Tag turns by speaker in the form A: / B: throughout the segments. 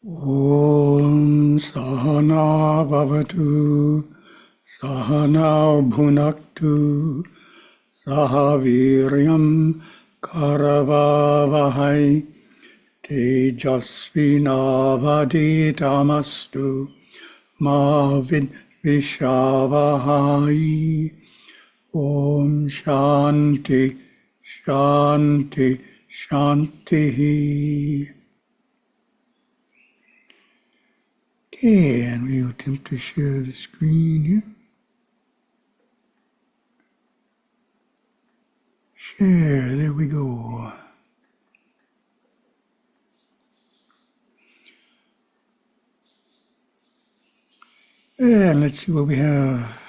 A: Om Sahana Bhavatu Sahana Bhunaktu Sahaviryam Karavavahai Tejasvinavaditamastu Ma Vidvishavahai. Om Shanti Shanti Shanti. Okay, and we'll attempt to share the screen here. Share, there we go. And let's see what we have.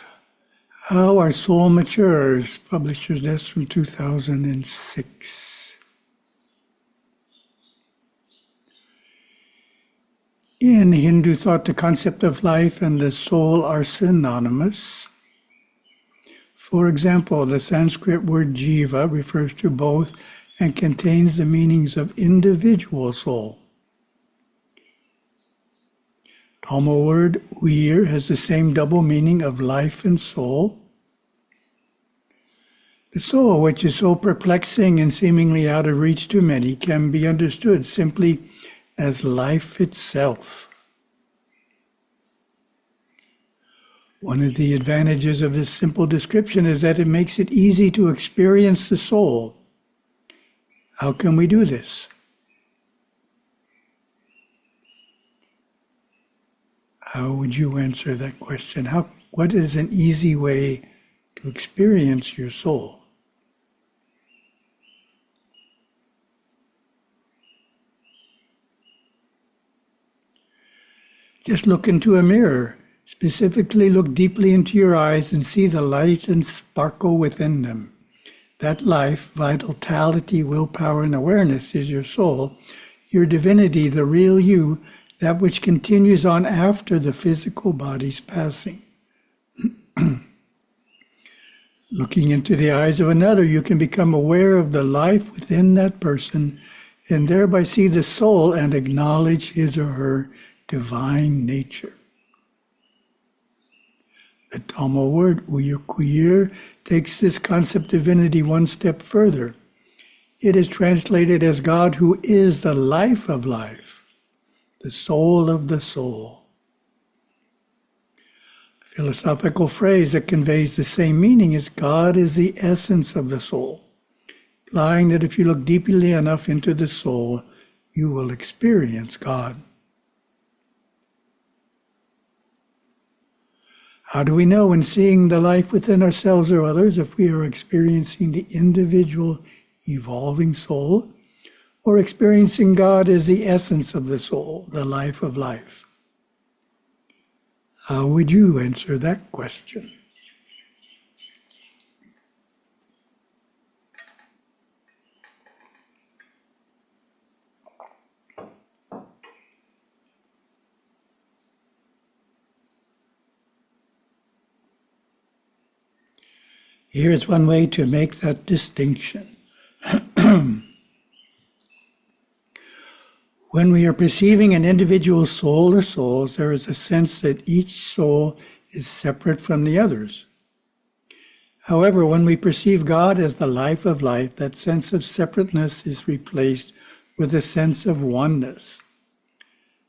A: How Our Soul Matures, publisher's desk from 2006. In Hindu thought, the concept of life and the soul are synonymous. For example, the Sanskrit word jiva refers to both and contains the meanings of individual soul. Tamil word uyir has the same double meaning of life and soul. The soul, which is so perplexing and seemingly out of reach to many, can be understood simply as life itself. One of the advantages of this simple description is that it makes it easy to experience the soul. How can we do this? How would you answer that question? What is an easy way to experience your soul? Just look into a mirror. Specifically, look deeply into your eyes and see the light and sparkle within them. That life, vitality, willpower, and awareness is your soul, your divinity, the real you, that which continues on after the physical body's passing. Looking into the eyes of another, you can become aware of the life within that person and thereby see the soul and acknowledge his or her divine nature. The Tamil word uyir takes this concept of divinity one step further. It is translated as God who is the life of life, the soul of the soul. A philosophical phrase that conveys the same meaning is God is the essence of the soul, implying that if you look deeply enough into the soul, you will experience God. How do we know in seeing the life within ourselves or others if we are experiencing the individual evolving soul or experiencing God as the essence of the soul, the life of life? How would you answer that question? Here's one way to make that distinction. When we are perceiving an individual soul or souls, there is a sense that each soul is separate from the others. However, when we perceive God as the life of life, that sense of separateness is replaced with a sense of oneness.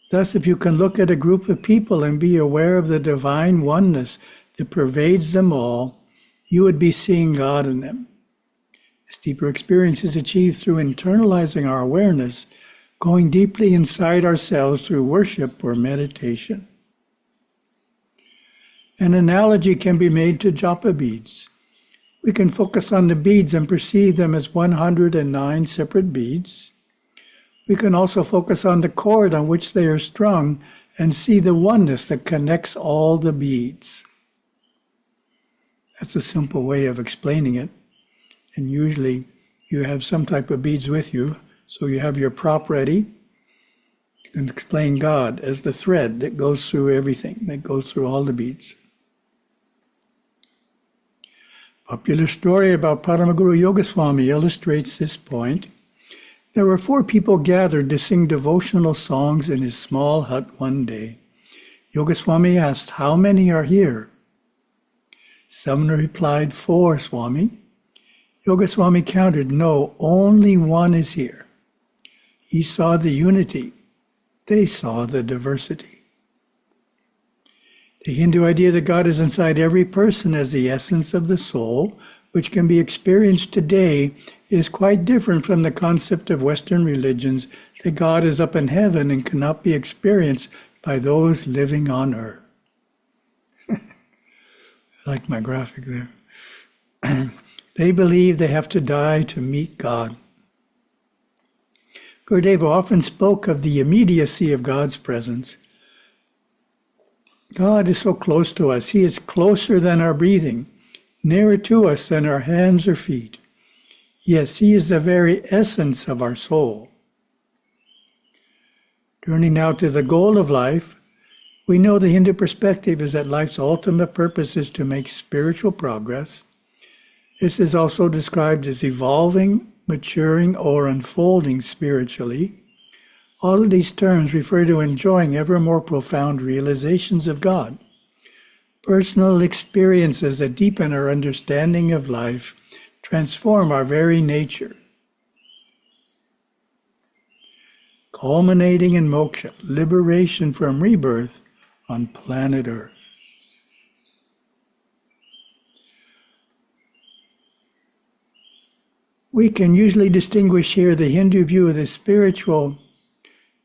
A: Thus, if you can look at a group of people and be aware of the divine oneness that pervades them all, you would be seeing God in them. This deeper experience is achieved through internalizing our awareness, going deeply inside ourselves through worship or meditation. An analogy can be made to japa beads. We can focus on the beads and perceive them as 109 separate beads. We can also focus on the cord on which they are strung and see the oneness that connects all the beads. That's a simple way of explaining it. And usually you have some type of beads with you, so you have your prop ready. You can explain God as the thread that goes through everything, that goes through all the beads. Popular story about Paramaguru Yogaswami illustrates this point. There were 4 people gathered to sing devotional songs in his small hut one day. Yogaswami asked, "How many are here?" Someone replied, "4, Swami." Yogaswami countered, "No, only one is here." He saw the unity. They saw the diversity. The Hindu idea that God is inside every person as the essence of the soul, which can be experienced today, is quite different from the concept of Western religions that God is up in heaven and cannot be experienced by those living on earth. I like my graphic there. They believe they have to die to meet God. Gurudeva often spoke of the immediacy of God's presence. God is so close to us. He is closer than our breathing, nearer to us than our hands or feet. Yes, He is the very essence of our soul. Turning now to the goal of life, we know the Hindu perspective is that life's ultimate purpose is to make spiritual progress. This is also described as evolving, maturing, or unfolding spiritually. All of these terms refer to enjoying ever more profound realizations of God, personal experiences that deepen our understanding of life, transform our very nature. Culminating in moksha, liberation from rebirth on planet Earth. We can usually distinguish here the Hindu view of the spiritual.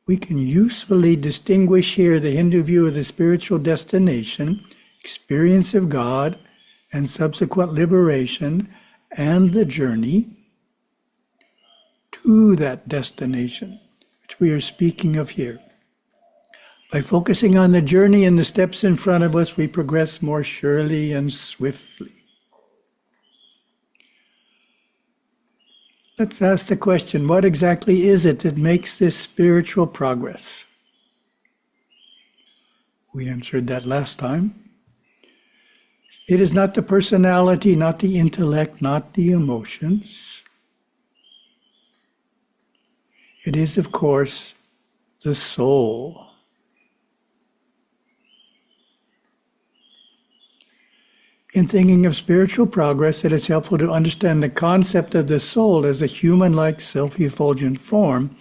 A: We can usefully distinguish here the Hindu view of the spiritual destination, experience of God, and subsequent liberation, and the journey to that destination, which we are speaking of here. By focusing on the journey and the steps in front of us, we progress more surely and swiftly. Let's ask the question, what exactly is it that makes this spiritual progress? We answered that last time. It is not the personality, not the intellect, not the emotions. It is, of course, the soul. In thinking of spiritual progress, it is helpful to understand the concept of the soul as a human-like self-effulgent form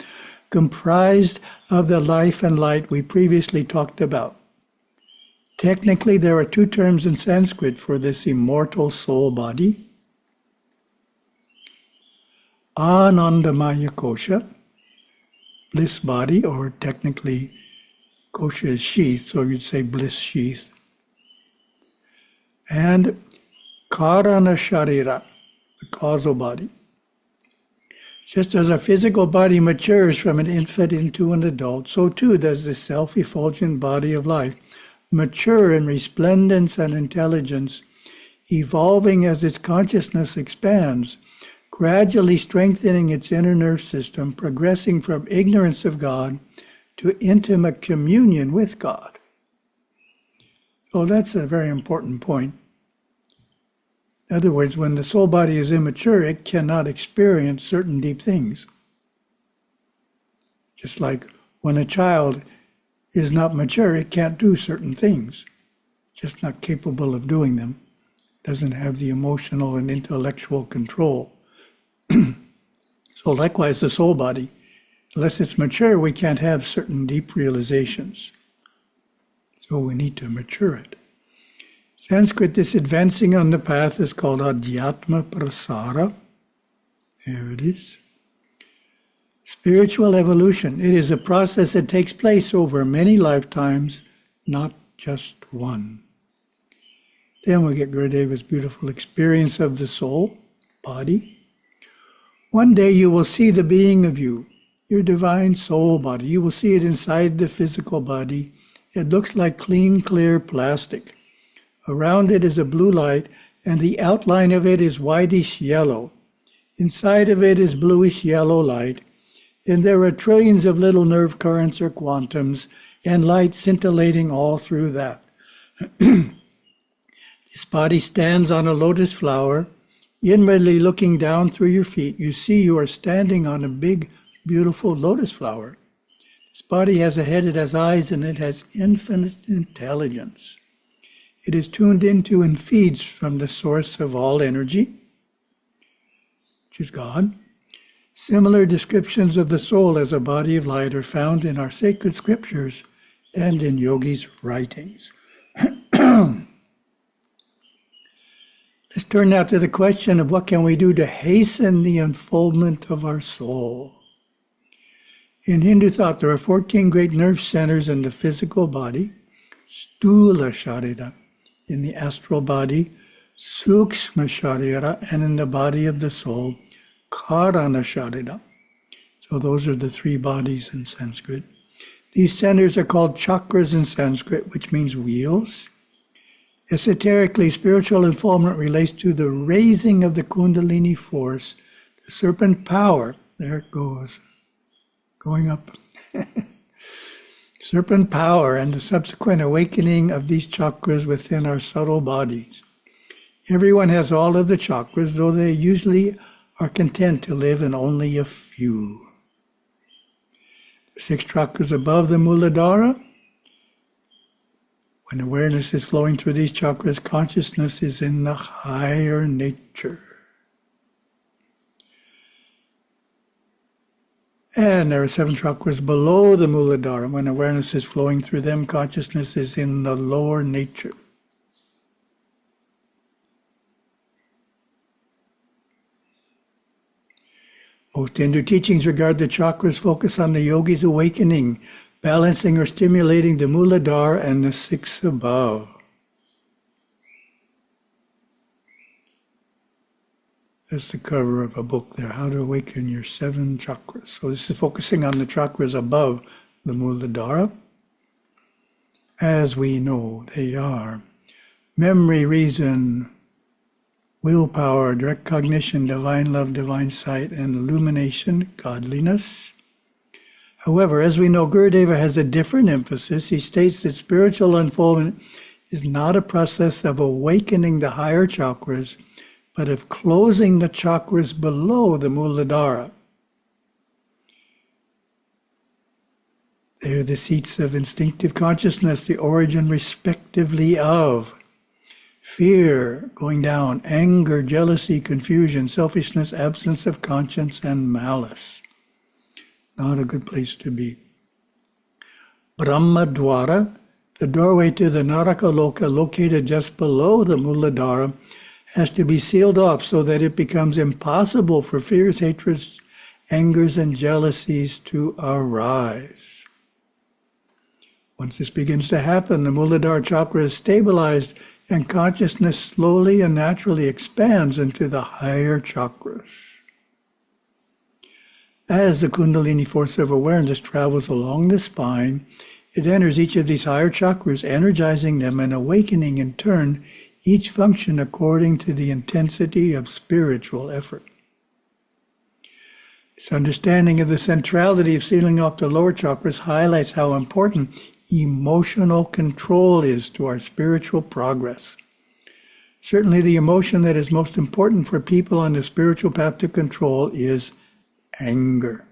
A: comprised of the life and light we previously talked about. Technically, there are 2 terms in Sanskrit for this immortal soul body. Anandamaya kosha, bliss body, or technically kosha is sheath, so you'd say bliss sheath. And karana sharira, the causal body. Just as our physical body matures from an infant into an adult, so too does the self-effulgent body of life mature in resplendence and intelligence, evolving as its consciousness expands, gradually strengthening its inner nerve system, progressing from ignorance of God to intimate communion with God. So that's a very important point. In other words, when the soul body is immature, it cannot experience certain deep things. Just like when a child is not mature, it can't do certain things. Just not capable of doing them. Doesn't have the emotional and intellectual control. So likewise, the soul body, unless it's mature, we can't have certain deep realizations. So we need to mature it. Sanskrit, this advancing on the path is called Adhyatma Prasara. There it is. Spiritual evolution. It is a process that takes place over many lifetimes, not just one. Then we get Gurudeva's beautiful experience of the soul, body. One day you will see the being of you, your divine soul body. You will see it inside the physical body. It looks like clean, clear plastic. Around it is a blue light, and the outline of it is whitish yellow. Inside of it is bluish yellow light, and there are trillions of little nerve currents or quantums, and light scintillating all through that. This body stands on a lotus flower. Inwardly looking down through your feet, you see you are standing on a big beautiful lotus flower. This body has a head, it has eyes, and it has infinite intelligence. It is tuned into and feeds from the source of all energy, which is God. Similar descriptions of the soul as a body of light are found in our sacred scriptures and in yogis' writings. Let's turn now to the question of what can we do to hasten the unfoldment of our soul. In Hindu thought, there are 14 great nerve centers in the physical body, Stula Sharira, in the astral body, Sukshma Sharira, and in the body of the soul, Karana Sharira. So those are the three bodies in Sanskrit. These centers are called chakras in Sanskrit, which means wheels. Esoterically, spiritual unfoldment relates to the raising of the Kundalini force, the serpent power. There it goes, going up. Serpent power and the subsequent awakening of these chakras within our subtle bodies. Everyone has all of the chakras, though they usually are content to live in only a few. The 6 chakras above the Muladhara. When awareness is flowing through these chakras, consciousness is in the higher nature. And there are 7 chakras below the Muladhara. When awareness is flowing through them, consciousness is in the lower nature. Most Hindu teachings regard the chakras focus on the yogi's awakening, balancing or stimulating the Muladhara and the 6 above. That's the cover of a book there, How to Awaken Your 7 Chakras. So this is focusing on the chakras above the Muladhara. As we know, they are memory, reason, willpower, direct cognition, divine love, divine sight, and illumination, godliness. However, as we know, Gurudeva has a different emphasis. He states that spiritual unfoldment is not a process of awakening the higher chakras, but of closing the chakras below the Muladhara. They are the seats of instinctive consciousness, the origin respectively of fear, going down, anger, jealousy, confusion, selfishness, absence of conscience, and malice. Not a good place to be. Brahma Dwara, the doorway to the Naraka Loka, located just below the Muladhara, has to be sealed off so that it becomes impossible for fears, hatreds, angers, and jealousies to arise. Once this begins to happen, the Muladhara chakra is stabilized and consciousness slowly and naturally expands into the higher chakras. As the Kundalini force of awareness travels along the spine, it enters each of these higher chakras, energizing them and awakening in turn each function according to the intensity of spiritual effort. This understanding of the centrality of sealing off the lower chakras highlights how important emotional control is to our spiritual progress. Certainly the emotion that is most important for people on the spiritual path to control is anger.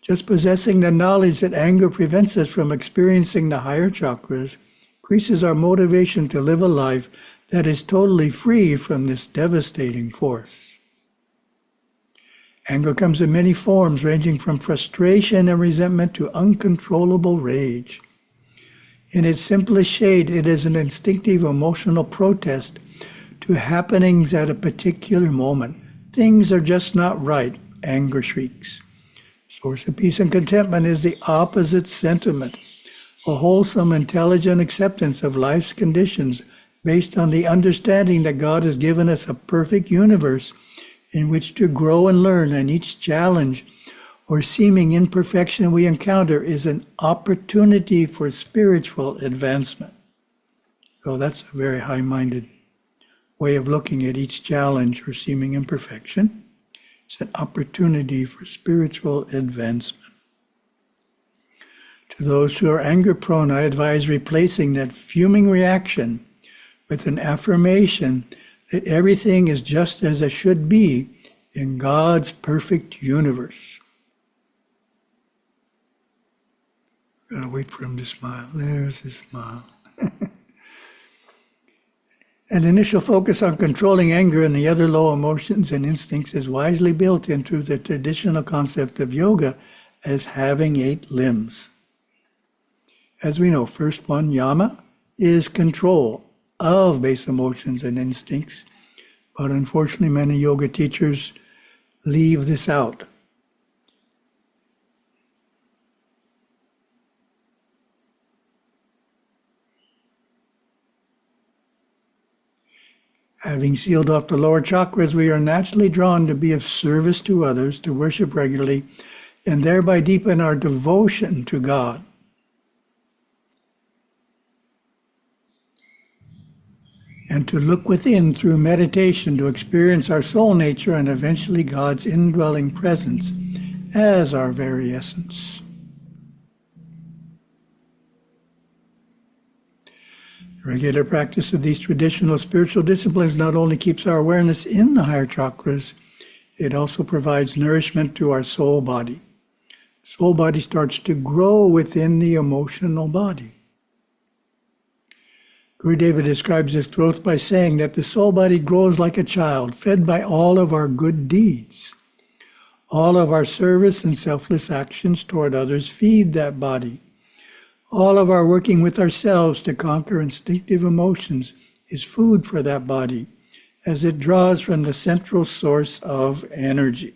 A: Just possessing the knowledge that anger prevents us from experiencing the higher chakras increases our motivation to live a life that is totally free from this devastating force. Anger comes in many forms, ranging from frustration and resentment to uncontrollable rage. In its simplest shade, it is an instinctive emotional protest to happenings at a particular moment. Things are just not right, anger shrieks. Source of peace and contentment is the opposite sentiment, a wholesome, intelligent acceptance of life's conditions based on the understanding that God has given us a perfect universe in which to grow and learn, and each challenge or seeming imperfection we encounter is an opportunity for spiritual advancement. So that's a very high-minded way of looking at each challenge or seeming imperfection. It's an opportunity for spiritual advancement. To those who are anger-prone, I advise replacing that fuming reaction with an affirmation that everything is just as it should be in God's perfect universe. Gotta wait for him to smile. There's his smile. An initial focus on controlling anger and the other low emotions and instincts is wisely built into the traditional concept of yoga as having 8 limbs. As we know, first one, yama, is control of base emotions and instincts, but unfortunately many yoga teachers leave this out. Having sealed off the lower chakras, we are naturally drawn to be of service to others, to worship regularly, and thereby deepen our devotion to God. And to look within through meditation to experience our soul nature and eventually God's indwelling presence as our very essence. The regular practice of these traditional spiritual disciplines not only keeps our awareness in the higher chakras, it also provides nourishment to our soul body. Soul body starts to grow within the emotional body. Gurudeva describes this growth by saying that the soul body grows like a child, fed by all of our good deeds. All of our service and selfless actions toward others feed that body. All of our working with ourselves to conquer instinctive emotions is food for that body, as it draws from the central source of energy.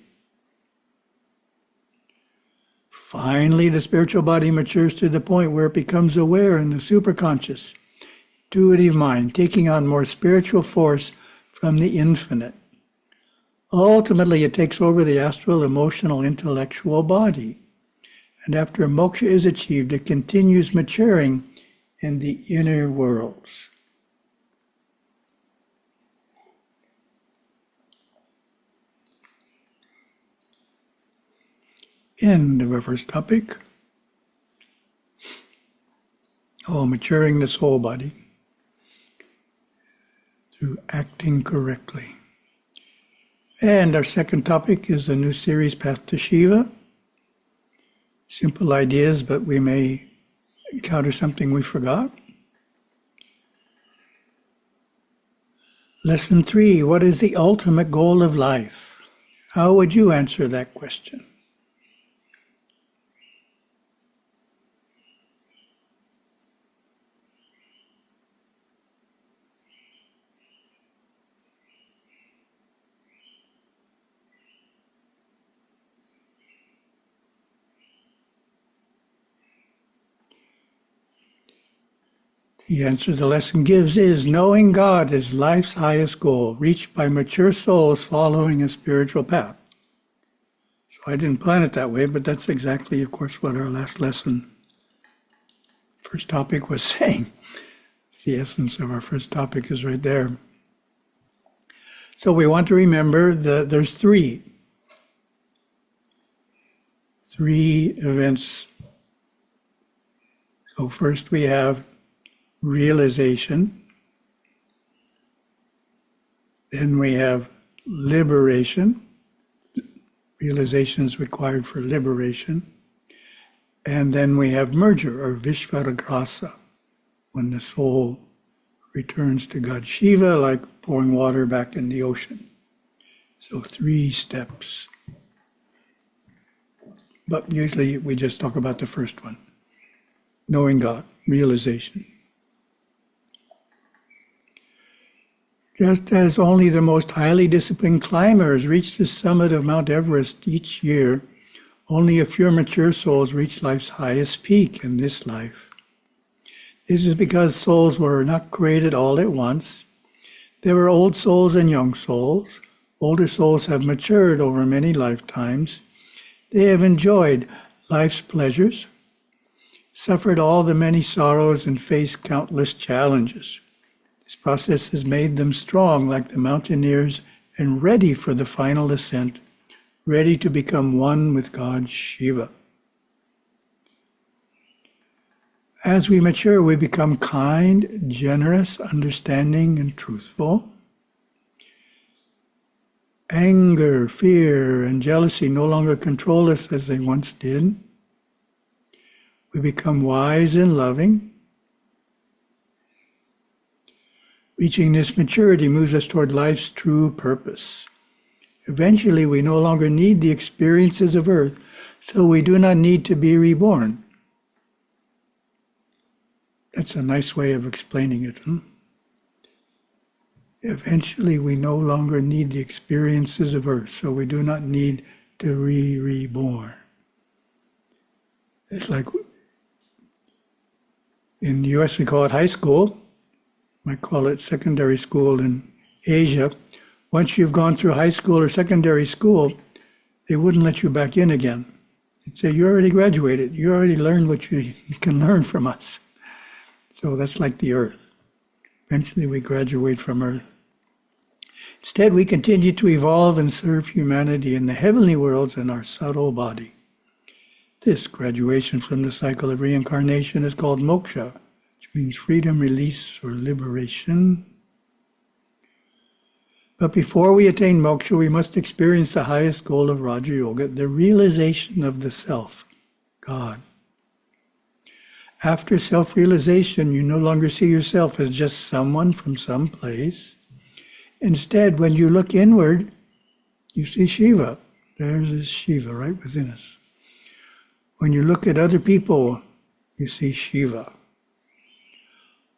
A: Finally, the spiritual body matures to the point where it becomes aware in the superconscious, intuitive mind, taking on more spiritual force from the infinite. Ultimately, it takes over the astral, emotional, intellectual body. And after moksha is achieved, it continues maturing in the inner worlds. End of our first topic. Maturing the soul body through acting correctly. And our second topic is the new series, Path to Shiva. Simple ideas, but we may encounter something we forgot. Lesson 3, what is the ultimate goal of life? How would you answer that question? The answer the lesson gives is knowing God is life's highest goal, reached by mature souls following a spiritual path. So I didn't plan it that way, but that's exactly, of course, what our last lesson, first topic, was saying. The essence of our first topic is right there. So we want to remember that there's three events. So first we have realization, then we have liberation. Realization is required for liberation. And then we have merger, or Vishvaragrasa, when the soul returns to God. Shiva, like pouring water back in the ocean. So 3 steps. But usually we just talk about the first one. Knowing God, realization. Just as only the most highly disciplined climbers reach the summit of Mount Everest each year, only a few mature souls reach life's highest peak in this life. This is because souls were not created all at once. There were old souls and young souls. Older souls have matured over many lifetimes. They have enjoyed life's pleasures, suffered all the many sorrows, and faced countless challenges. This process has made them strong like the mountaineers and ready for the final ascent, ready to become one with God Shiva. As we mature, we become kind, generous, understanding, and truthful. Anger, fear, and jealousy no longer control us as they once did. We become wise and loving. Reaching this maturity moves us toward life's true purpose. Eventually, we no longer need the experiences of earth, so we do not need to be reborn. That's a nice way of explaining it. Eventually, we no longer need the experiences of earth, so we do not need to be reborn. It's like in the US we call it high school. Might call it secondary school in Asia. Once you've gone through high school or secondary school, they wouldn't let you back in again. They'd say, you already graduated. You already learned what you can learn from us. So that's like the earth. Eventually we graduate from earth. Instead, we continue to evolve and serve humanity in the heavenly worlds in our subtle body. This graduation from the cycle of reincarnation is called moksha, which means freedom, release, or liberation. But before we attain moksha, we must experience the highest goal of Raja Yoga, the realization of the self, God. After self-realization, you no longer see yourself as just someone from some place. Instead, when you look inward, you see Shiva. There's Shiva right within us. When you look at other people, you see Shiva.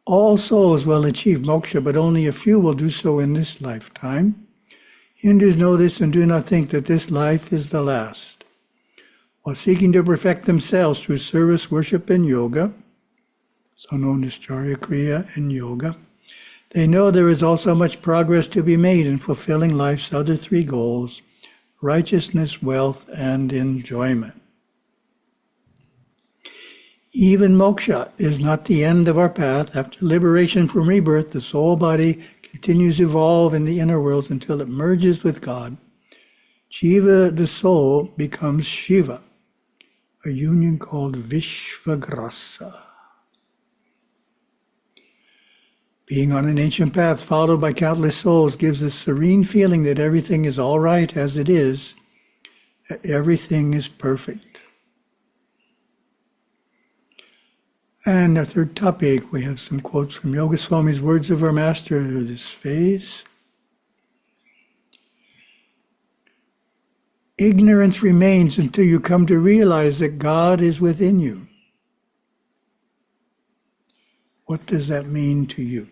A: All souls will achieve moksha, but only a few will do so in this lifetime. Hindus know this and do not think that this life is the last. While seeking to perfect themselves through service, worship, and yoga, so known as Charya Kriya and yoga, they know there is also much progress to be made in fulfilling life's other three goals: righteousness, wealth, and enjoyment. Even moksha is not the end of our path. After liberation from rebirth, the soul body continues to evolve in the inner worlds until it merges with God. Jiva, the soul, becomes Shiva, a union called Vishvagrasa. Being on an ancient path followed by countless souls gives a serene feeling that everything is all right as it is, that everything is perfect. And our third topic, we have some quotes from Yoga Swami's words of our master, this phase. Ignorance remains until you come to realize that God is within you. What does that mean to you?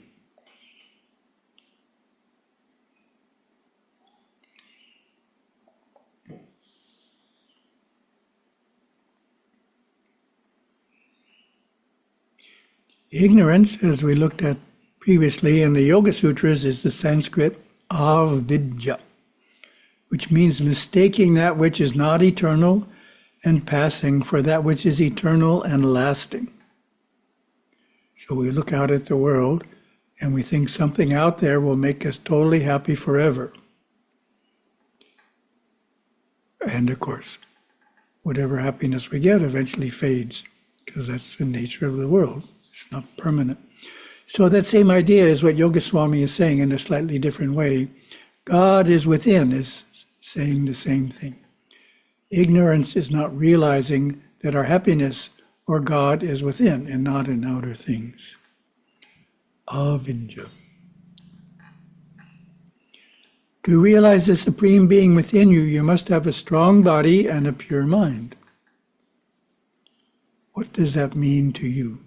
A: Ignorance, as we looked at previously in the Yoga Sutras, is the Sanskrit avidya, which means mistaking that which is not eternal and passing for that which is eternal and lasting. So we look out at the world and we think something out there will make us totally happy forever. And of course, whatever happiness we get eventually fades, because that's the nature of the world. It's not permanent. So that same idea is what Yoga Swami is saying in a slightly different way. God is within is saying the same thing. Ignorance is not realizing that our happiness or God is within and not in outer things. Avidya. To realize the Supreme Being within you, you must have a strong body and a pure mind. What does that mean to you?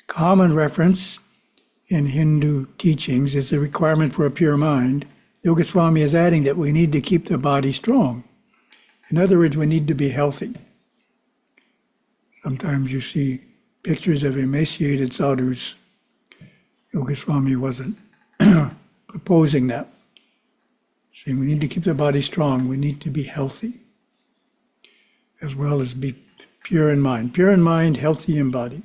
A: Common reference in Hindu teachings is the requirement for a pure mind. Yoga Swami is adding that we need to keep the body strong. In other words, we need to be healthy. Sometimes you see pictures of emaciated sadhus. Yoga Swami wasn't proposing that. Saying we need to keep the body strong, we need to be healthy, as well as be pure in mind. Pure in mind, healthy in body.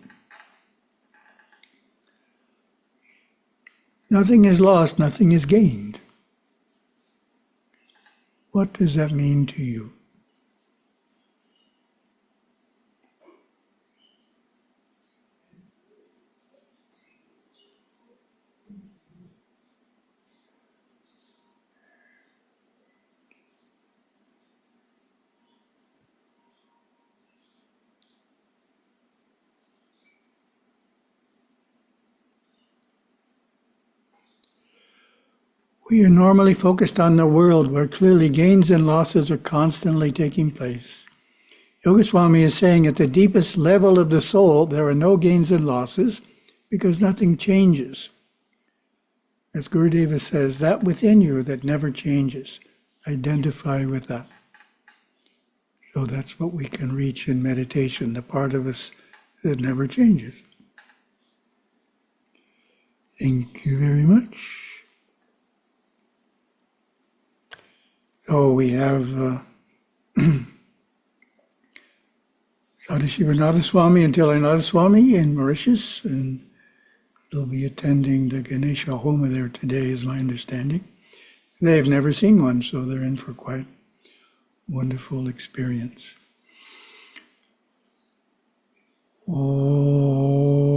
A: Nothing is lost, nothing is gained. What does that mean to you? We are normally focused on the world where clearly gains and losses are constantly taking place. Yogaswami is saying at the deepest level of the soul, there are no gains and losses because nothing changes. As Gurudeva says, that within you that never changes, identify with that. So that's what we can reach in meditation, the part of us that never changes. Thank you very much. So we have Sadashivananda Swami and Tilananda Swami in Mauritius, and they'll be attending the Ganesha Homa there today, is my understanding. They've never seen one, so they're in for quite wonderful experience. Oh.